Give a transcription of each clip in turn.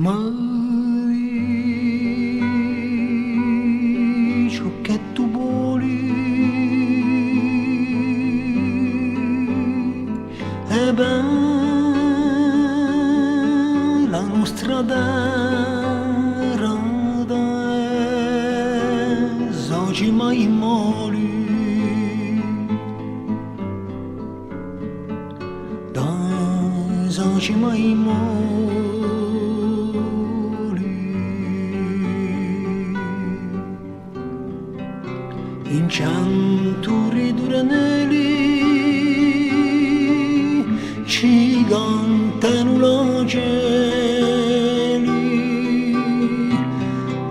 Mai ciò che tu vuoi è bella la nostra terra oggi mai mori oggi mai mori in cianturi duranelli ci cantano l'angeli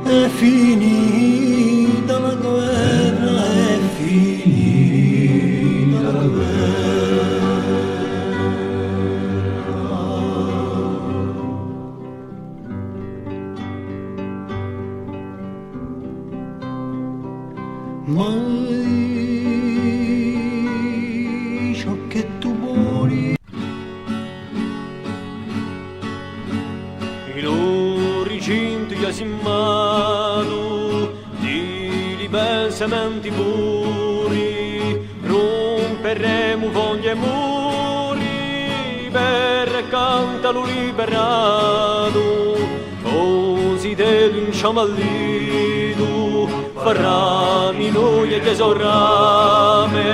è finita la guerra è finita la guerra mai ciò che tu vuoi. In originti asimmato di libensamenti puri romperemo voglie e muri per cantalo liberato così te vinciamo all'ido farrami noi e tesorame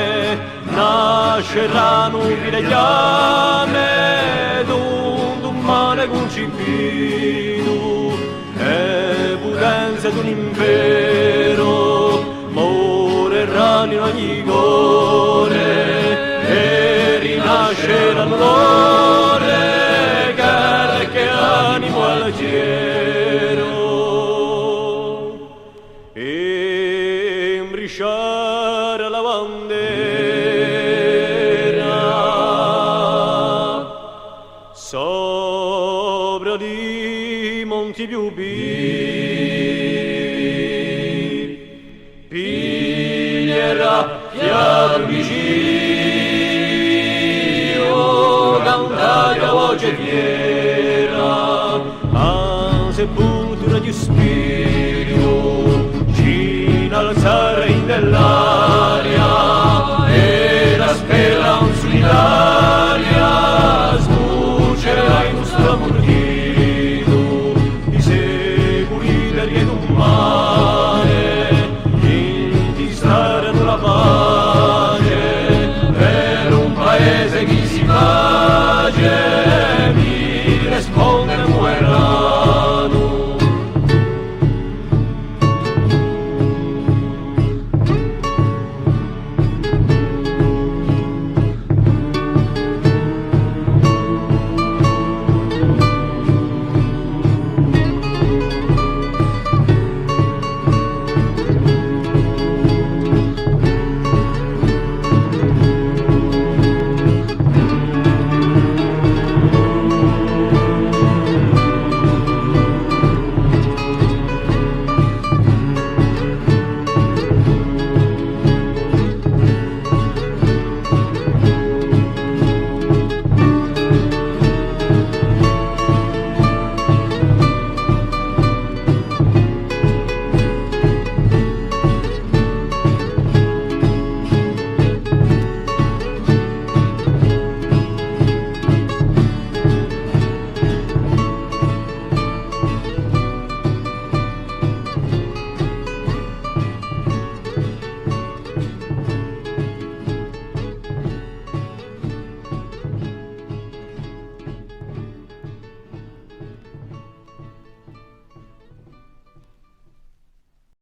nasceranno di legname d'un mare concepito e potenza d'un impero morirranno in ogni cuore e rinasceranno l'ore che animo al cielo e imbrisciare la bandera sopra di monti più piglierà fiato vicino cantare a voce fiera a sepoltura di spirito ci innalzare in